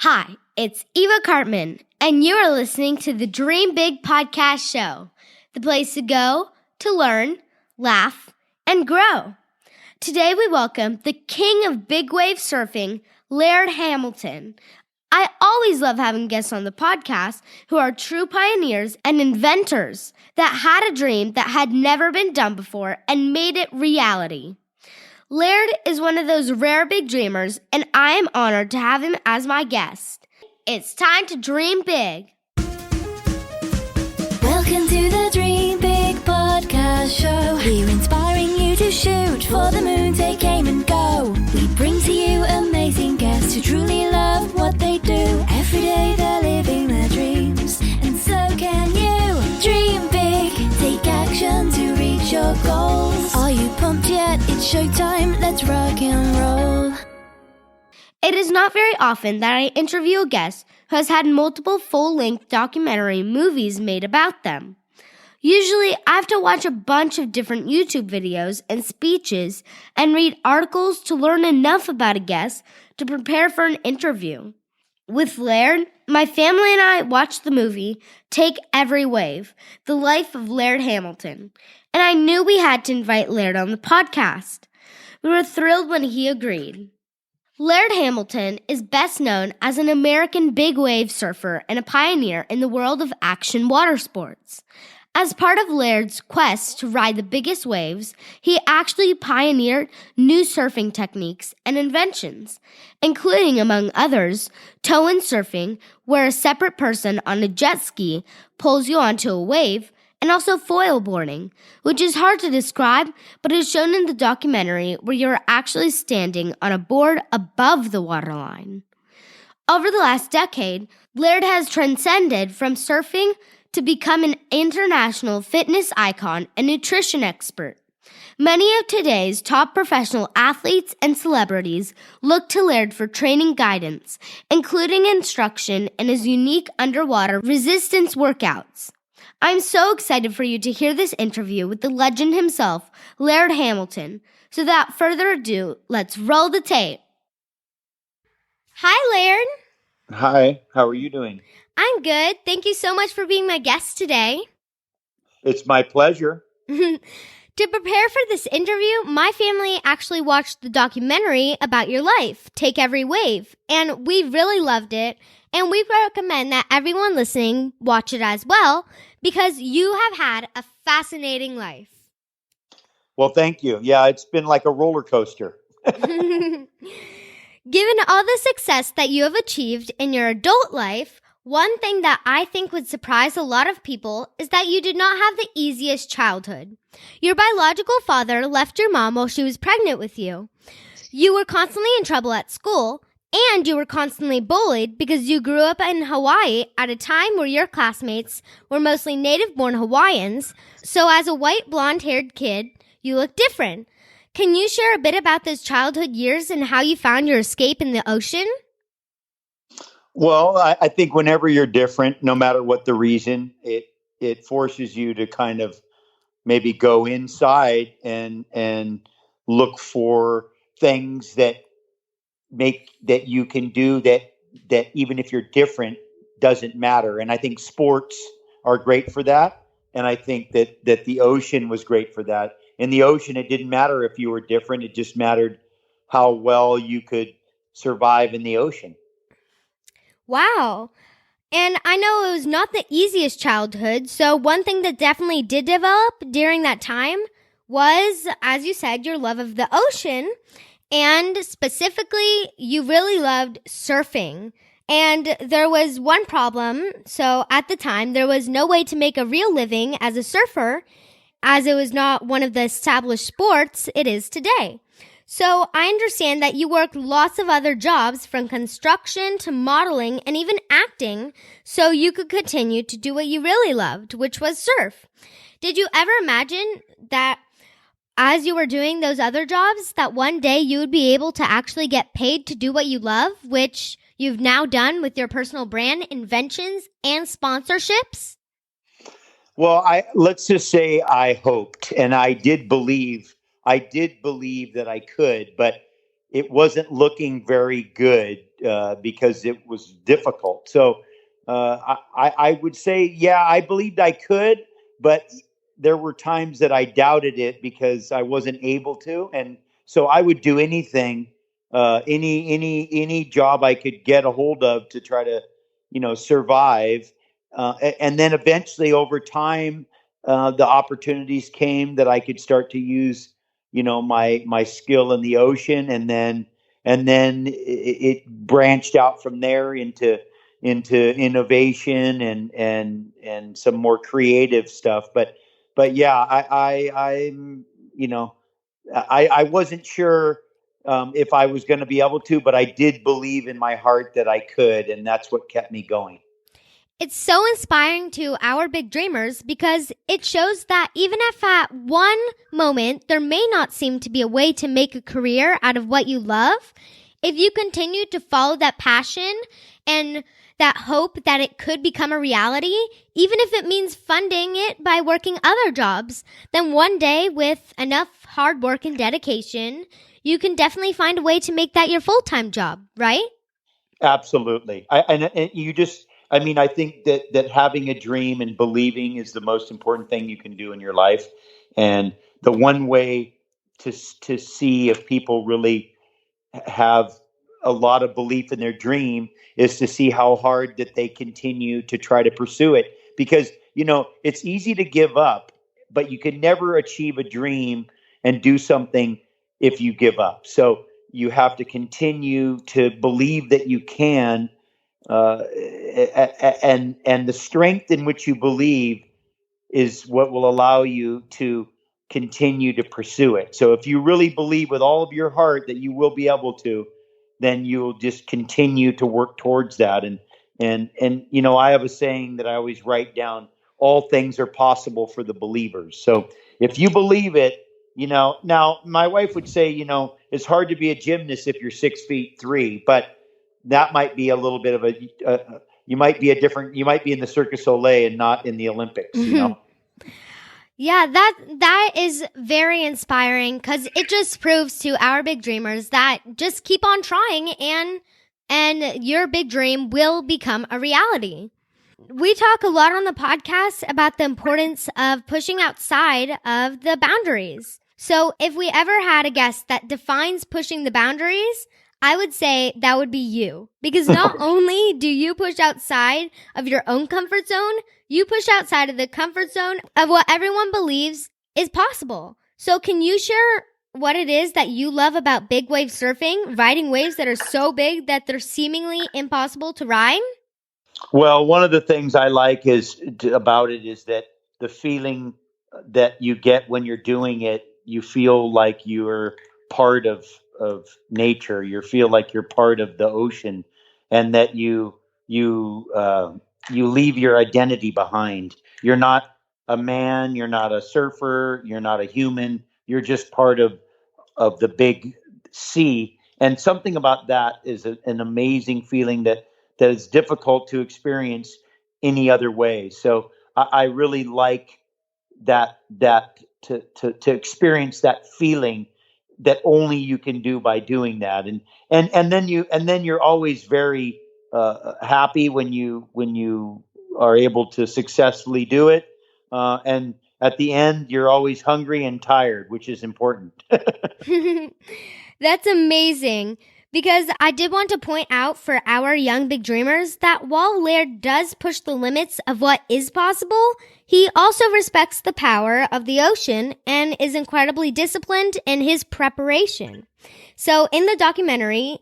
Hi, it's Evakarpman, and you are listening to the Dream Big Podcast Show, the place to go to learn, laugh, and grow. Today we welcome the king of big wave surfing, Laird Hamilton. I always love having guests on the podcast who are true pioneers and inventors that had a dream that had never been done before and made it reality. Laird is one of those rare big dreamers, and I am honored to have him as my guest. It's time to dream big. Welcome to the Dream Big Podcast Show. We're inspiring you to shoot for the moon, take aim and go. We bring to you amazing guests who truly love what they do. Every day they're living their dreams, and so can you. Dream big, take action to reach your goals. Are you pumped yet? It's showtime, let's rock and roll. It is not very often that I interview a guest who has had multiple full-length documentary movies made about them. Usually, I have to watch a bunch of different YouTube videos and speeches and read articles to learn enough about a guest to prepare for an interview. With Laird, my family and I watched the movie Take Every Wave, The Life of Laird Hamilton, and I knew we had to invite Laird on the podcast. We were thrilled when he agreed. Laird Hamilton is best known as an American big wave surfer and a pioneer in the world of action water sports. As part of Laird's quest to ride the biggest waves, he actually pioneered new surfing techniques and inventions, including, among others, tow-in surfing, where a separate person on a jet ski pulls you onto a wave, and also foil boarding, which is hard to describe, but is shown in the documentary where you're actually standing on a board above the waterline. Over the last decade, Laird has transcended from surfing to become an international fitness icon and nutrition expert. Many of today's top professional athletes and celebrities look to Laird for training guidance, including instruction in his unique underwater resistance workouts. I'm so excited for you to hear this interview with the legend himself, Laird Hamilton. So without further ado, let's roll the tape. Hi, Laird. Hi, how are you doing? I'm good. Thank you so much for being my guest today. It's my pleasure. To prepare for this interview, my family actually watched the documentary about your life, Take Every Wave, and we really loved it, and we recommend that everyone listening watch it as well, because you have had a fascinating life. Well, thank you. Yeah, it's been like a roller coaster. Given all the success that you have achieved in your adult life, one thing that I think would surprise a lot of people is that you did not have the easiest childhood. Your biological father left your mom while she was pregnant with you. You were constantly in trouble at school, and you were constantly bullied because you grew up in Hawaii at a time where your classmates were mostly native-born Hawaiians, so as a white blonde-haired kid, you looked different. Can you share a bit about those childhood years and how you found your escape in the ocean? Well, I think whenever you're different, no matter what the reason, it forces you to kind of maybe go inside and look for things that you can do that even if you're different doesn't matter. And I think sports are great for that. And I think that the ocean was great for that. In the ocean, it didn't matter if you were different. It just mattered how well you could survive in the ocean. Wow. And I know it was not the easiest childhood, so one thing that definitely did develop during that time was, as you said, your love of the ocean, and specifically, you really loved surfing. And there was one problem, so at the time, there was no way to make a real living as a surfer, as it was not one of the established sports it is today. So I understand that you worked lots of other jobs from construction to modeling and even acting so you could continue to do what you really loved, which was surf. Did you ever imagine that as you were doing those other jobs, that one day you would be able to actually get paid to do what you love, which you've now done with your personal brand, inventions, and sponsorships? Well, let's just say I hoped, and I did believe that I could, but it wasn't looking very good because it was difficult. So I would say, yeah, I believed I could, but there were times that I doubted it because I wasn't able to, and so I would do anything, any job I could get a hold of to try to, survive. And then eventually, over time, the opportunities came that I could start to use, my skill in the ocean, and then it branched out from there into innovation and some more creative stuff. But yeah, I'm I wasn't sure if I was going to be able to, but I did believe in my heart that I could, and that's what kept me going. It's so inspiring to our big dreamers because it shows that even if at one moment there may not seem to be a way to make a career out of what you love, if you continue to follow that passion and that hope that it could become a reality, even if it means funding it by working other jobs, then one day with enough hard work and dedication, you can definitely find a way to make that your full-time job, right? Absolutely. I think that having a dream and believing is the most important thing you can do in your life. And the one way to see if people really have a lot of belief in their dream is to see how hard that they continue to try to pursue it. Because, it's easy to give up, but you can never achieve a dream and do something if you give up. So you have to continue to believe that you can, and the strength in which you believe is what will allow you to continue to pursue it. So if you really believe with all of your heart that you will be able to, then you'll just continue to work towards that. And I have a saying that I always write down: all things are possible for the believers. So if you believe it, now my wife would say, it's hard to be a gymnast if you're 6'3", but that might be a little bit of you might be in the Cirque du Soleil and not in the Olympics, Yeah, that is very inspiring because it just proves to our big dreamers that just keep on trying and your big dream will become a reality. We talk a lot on the podcast about the importance of pushing outside of the boundaries. So if we ever had a guest that defines pushing the boundaries, I would say that would be you. Because not only do you push outside of your own comfort zone, you push outside of the comfort zone of what everyone believes is possible. So can you share what it is that you love about big wave surfing, riding waves that are so big that they're seemingly impossible to ride? Well, one of the things I like about it is that the feeling that you get when you're doing it, you feel like you're part of nature. You feel like you're part of the ocean, and that you leave your identity behind. You're not a man. You're not a surfer. You're not a human. You're just part of the big sea. And something about that is an amazing feeling that is difficult to experience any other way. So I really like that to experience that feeling that only you can do by doing that. And then you're always very happy when you are able to successfully do it. And at the end, you're always hungry and tired, which is important. That's amazing. Because I did want to point out for our young big dreamers that while Laird does push the limits of what is possible, he also respects the power of the ocean and is incredibly disciplined in his preparation. So in the documentary,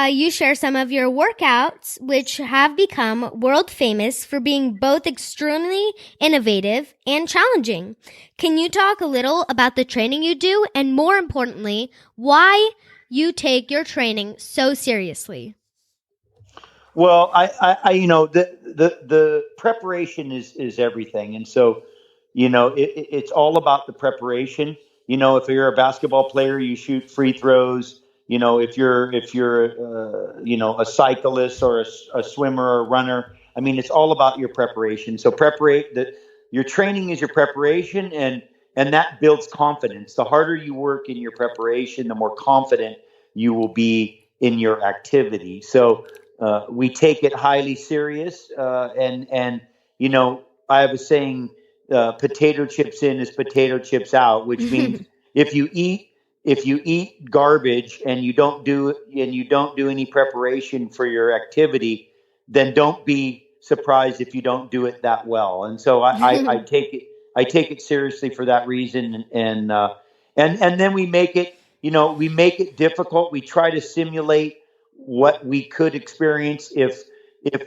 you share some of your workouts, which have become world famous for being both extremely innovative and challenging. Can you talk a little about the training you do and, more importantly, why you take your training so seriously? Well, the preparation is everything, and so it's all about the preparation. If you're a basketball player, you shoot free throws. If you're a cyclist or a swimmer or a runner, it's all about your preparation. So your training is your preparation, and that builds confidence. The harder you work in your preparation, the more confident you will be in your activity. So we take it highly serious, and I have a saying, potato chips in is potato chips out, which means if you eat garbage and you don't do any preparation for your activity, then don't be surprised if you don't do it that well. And so I take it seriously for that reason, and then we make it difficult. We try to simulate what we could experience if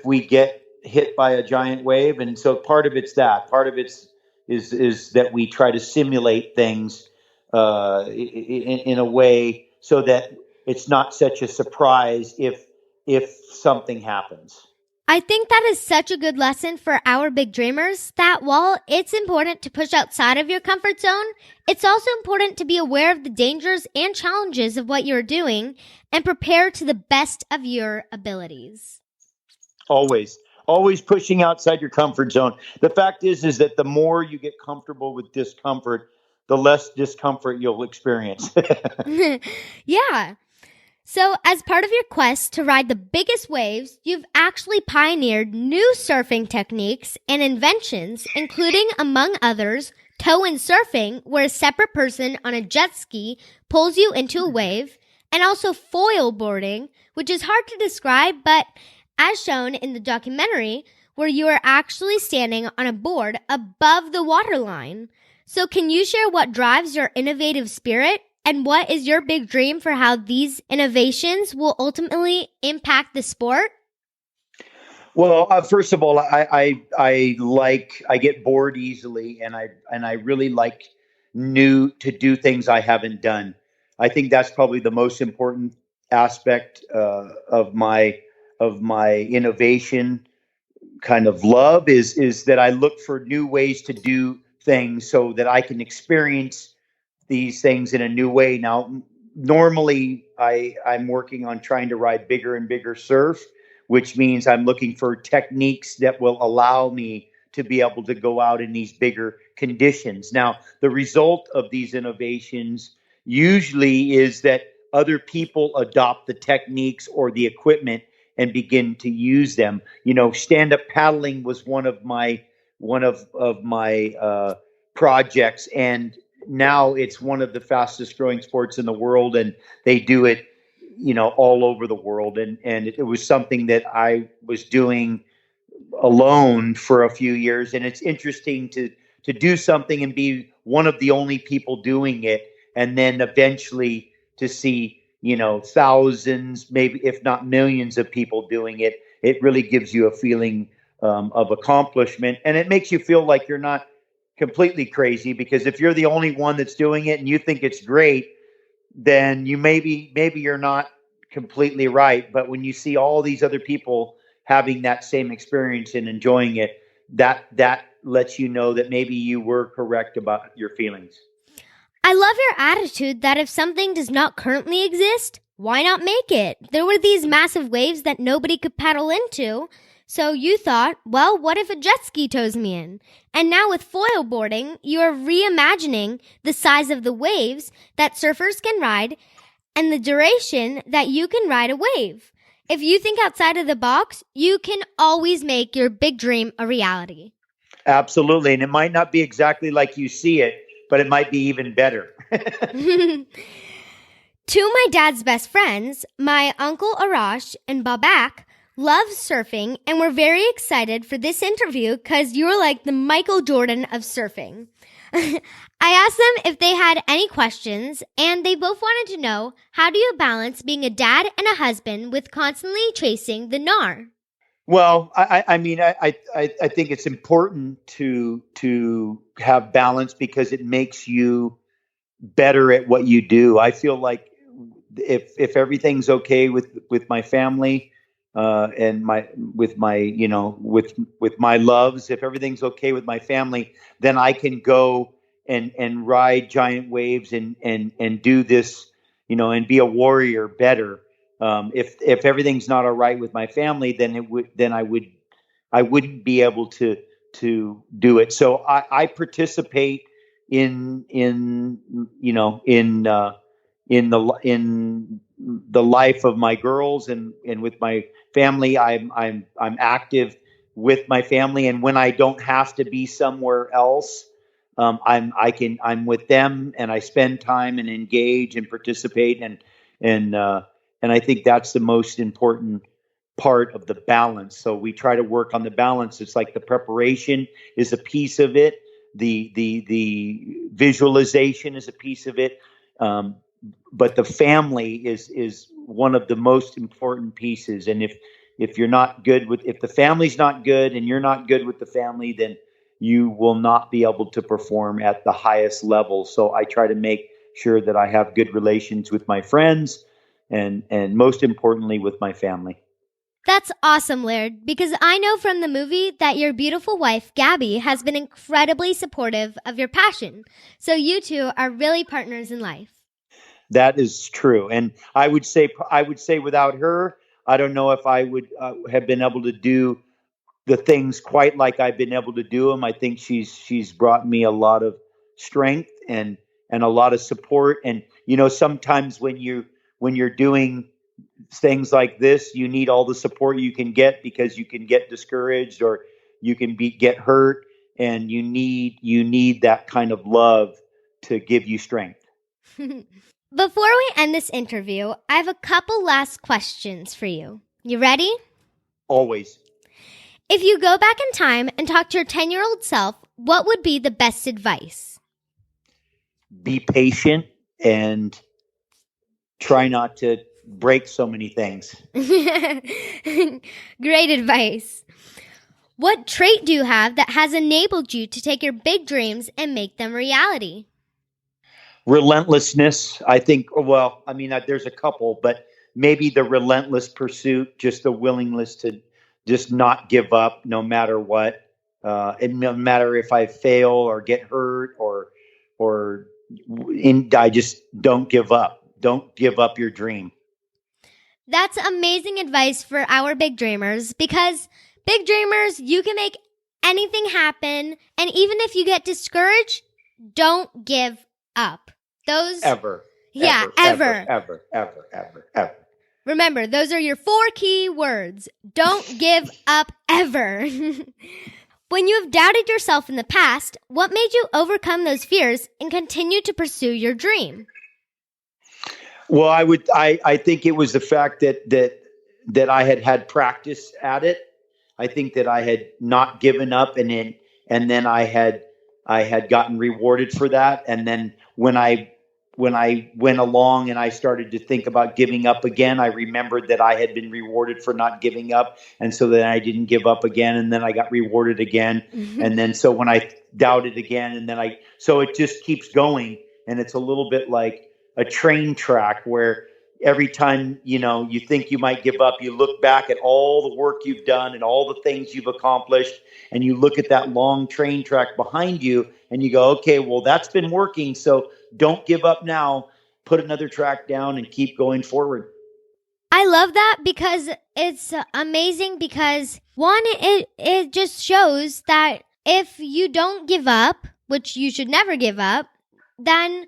we get hit by a giant wave. And so part of it's that. Part of it's is that we try to simulate things in a way so that it's not such a surprise if something happens. I think that is such a good lesson for our big dreamers, that while it's important to push outside of your comfort zone, it's also important to be aware of the dangers and challenges of what you're doing and prepare to the best of your abilities. Always pushing outside your comfort zone. The fact is that the more you get comfortable with discomfort, the less discomfort you'll experience. Yeah. So, as part of your quest to ride the biggest waves, you've actually pioneered new surfing techniques and inventions, including, among others, tow-in surfing, where a separate person on a jet ski pulls you into a wave, and also foil boarding, which is hard to describe, but as shown in the documentary, where you are actually standing on a board above the waterline. So, can you share what drives your innovative spirit? And what is your big dream for how these innovations will ultimately impact the sport? Well, first of all, I get bored easily, and I really like to do things I haven't done. I think that's probably the most important aspect of my innovation kind of love is that I look for new ways to do things so that I can experience these things in a new way. Now, normally I'm working on trying to ride bigger and bigger surf, which means I'm looking for techniques that will allow me to be able to go out in these bigger conditions. Now, the result of these innovations usually is that other people adopt the techniques or the equipment and begin to use them. Stand-up paddling was one of my projects, and now it's one of the fastest growing sports in the world, and they do it, all over the world. And it was something that I was doing alone for a few years. And it's interesting to do something and be one of the only people doing it. And then eventually to see, thousands, maybe if not millions of people doing it, it really gives you a feeling of accomplishment. And it makes you feel like you're not completely crazy, because if you're the only one that's doing it and you think it's great, then you maybe you're not completely right. But when you see all these other people having that same experience and enjoying it, that lets you know that maybe you were correct about your feelings. I love your attitude that if something does not currently exist, why not make it? There were these massive waves that nobody could paddle into. So you thought, well, what if a jet ski tows me in? And now with foil boarding, you are reimagining the size of the waves that surfers can ride and the duration that you can ride a wave. If you think outside of the box, you can always make your big dream a reality. Absolutely. And it might not be exactly like you see it, but it might be even better. Two of my dad's best friends, my Uncle Arash and Babak, love surfing, and we're very excited for this interview because you're like the Michael Jordan of surfing. I asked them if they had any questions, and they both wanted to know, how do you balance being a dad and a husband with constantly chasing the gnar? Well, I think it's important to have balance because it makes you better at what you do. I feel like if everything's okay with my family, and with my loves, if everything's okay with my family, then I can go and ride giant waves and do this, and be a warrior better. If everything's not all right with my family, then I wouldn't be able to do it. So I participate in the life of my girls and with my family. I'm active with my family, and when I don't have to be somewhere else, I'm with them, and I spend time and engage and participate, and I think that's the most important part of the balance. So we try to work on the balance. It's like the preparation is a piece of it, the visualization is a piece of it, but the family is one of the most important pieces. And if you're not good with, if the family's not good and you're not good with the family, then you will not be able to perform at the highest level. So I try to make sure that I have good relations with my friends and most importantly with my family. That's awesome, Laird, because I know from the movie that your beautiful wife, Gabby, has been incredibly supportive of your passion. So you two are really partners in life. That is true. And I would say without her, I don't know if I would have been able to do the things quite like I've been able to do them. I think she's brought me a lot of strength and a lot of support. And, sometimes when you're doing things like this, you need all the support you can get, because you can get discouraged or you can get hurt, and you need that kind of love to give you strength. Before we end this interview, I have a couple last questions for you. You ready? Always. If you go back in time and talk to your 10-year-old self, what would be the best advice? Be patient and try not to break so many things. Great advice. What trait do you have that has enabled you to take your big dreams and make them reality? Relentlessness. I think, there's a couple, but maybe the relentless pursuit, just the willingness to just not give up no matter what. And no matter if I fail or get hurt I just don't give up. Don't give up your dream. That's amazing advice for our big dreamers, because big dreamers, you can make anything happen. And even if you get discouraged, don't give up. Ever. Remember, those are your 4 key words. Don't give up ever. When you have doubted yourself in the past, what made you overcome those fears and continue to pursue your dream? Well, I think it was the fact that I had practice at it. I think that I had not given up, and then I had gotten rewarded for that. And then when I went along and I started to think about giving up again, I remembered that I had been rewarded for not giving up. And so then I didn't give up again. And then I got rewarded again. Mm-hmm. And then so when I doubted again, and then so it just keeps going. And it's a little bit like a train track where every time, you think you might give up, you look back at all the work you've done and all the things you've accomplished. And you look at that long train track behind you and you go, okay, well, that's been working. So don't give up now. Put another track down and keep going forward. I love that, because it's amazing, because one, it just shows that if you don't give up, which you should never give up, then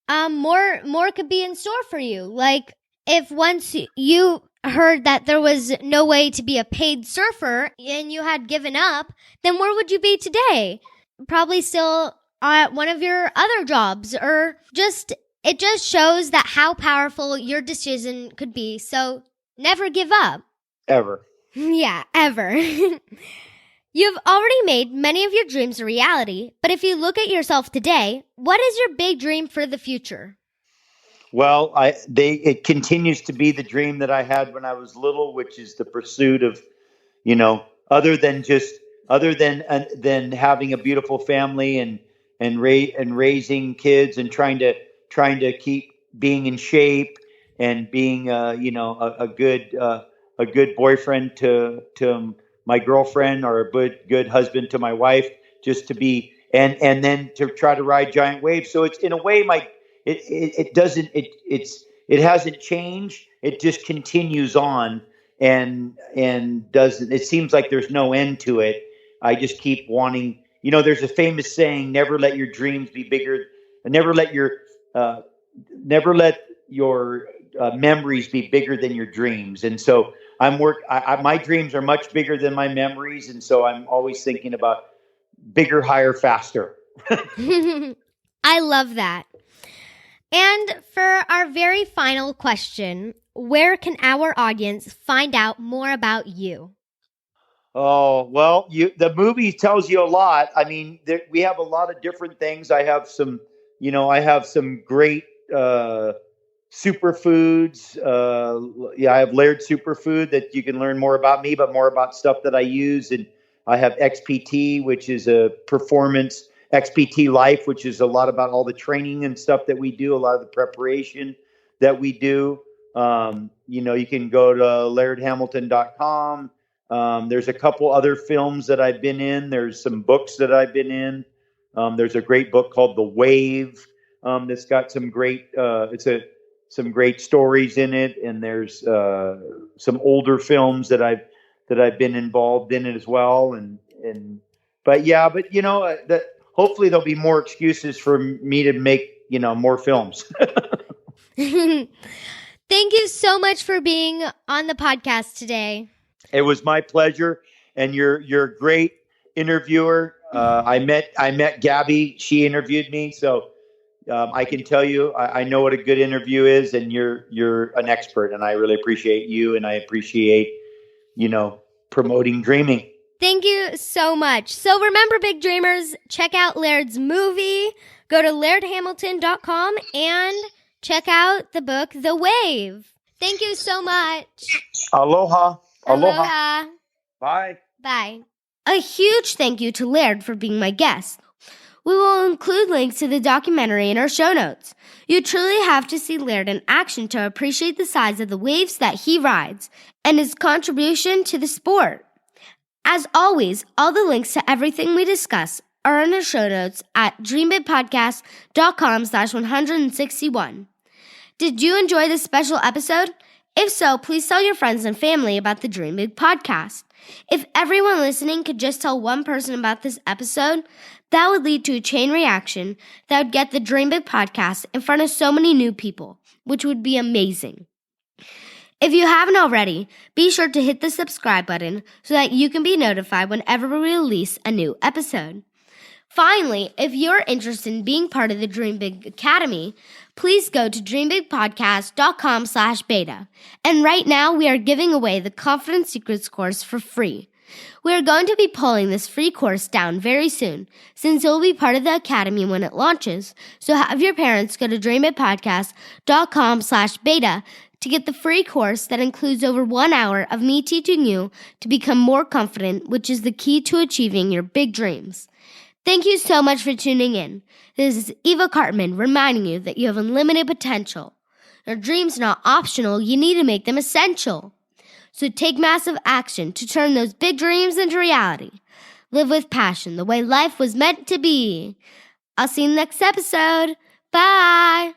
more could be in store for you. Like, if once you heard that there was no way to be a paid surfer and you had given up, then where would you be today? Probably still at one of your other jobs, or it just shows that how powerful your decision could be. So never give up. Ever. Yeah, ever. You've already made many of your dreams a reality, but if you look at yourself today, what is your big dream for the future? Well, it continues to be the dream that I had when I was little, which is the pursuit of, other than having a beautiful family and raising kids and trying to keep being in shape and being a good boyfriend to my girlfriend, or a good husband to my wife, just to be and then to try to ride giant waves. So it's in a way it hasn't changed. It just continues on and doesn't. It seems like there's no end to it. I just keep wanting. There's a famous saying: "Never let your dreams be bigger. Never let your memories be bigger than your dreams. And so my dreams are much bigger than my memories. And so I'm always thinking about bigger, higher, faster. I love that. And for our very final question, where can our audience find out more about you? Oh, well, the movie tells you a lot. I mean, we have a lot of different things. I have some great superfoods. I have Laird Superfood that you can learn more about me, but more about stuff that I use. And I have XPT, which is a performance XPT Life, which is a lot about all the training and stuff that we do, a lot of the preparation that we do. You can go to lairdhamilton.com. There's a couple other films that I've been in. There's some books that I've been in. There's a great book called The Wave that's got some great some great stories in it, and there's some older films that I've been involved in it as well. But hopefully there'll be more excuses for me to make more films. Thank you so much for being on the podcast today. It was my pleasure, and you're a great interviewer. I met Gabby. She interviewed me, so I can tell you I know what a good interview is, and you're an expert, and I really appreciate you, and I appreciate promoting dreaming. Thank you so much. So remember, big dreamers, check out Laird's movie. Go to lairdhamilton.com and check out the book The Wave. Thank you so much. Aloha. Aloha. Bye. Bye. A huge thank you to Laird for being my guest. We will include links to the documentary in our show notes. You truly have to see Laird in action to appreciate the size of the waves that he rides and his contribution to the sport. As always, all the links to everything we discuss are in our show notes at dreambigpodcast.com/161. Did you enjoy this special episode? If so, please tell your friends and family about the Dream Big podcast. If everyone listening could just tell one person about this episode, that would lead to a chain reaction that would get the Dream Big podcast in front of so many new people, which would be amazing. If you haven't already, be sure to hit the subscribe button so that you can be notified whenever we release a new episode. Finally, if you're interested in being part of the Dream Big Academy, please go to dreambigpodcast.com/beta. And right now, we are giving away the Confidence Secrets course for free. We are going to be pulling this free course down very soon, since it will be part of the Academy when it launches. So have your parents go to dreambigpodcast.com/beta to get the free course that includes over 1 hour of me teaching you to become more confident, which is the key to achieving your big dreams. Thank you so much for tuning in. This is evakarpman reminding you that you have unlimited potential. Your dreams are not optional, you need to make them essential. So take massive action to turn those big dreams into reality. Live with passion the way life was meant to be. I'll see you in the next episode. Bye!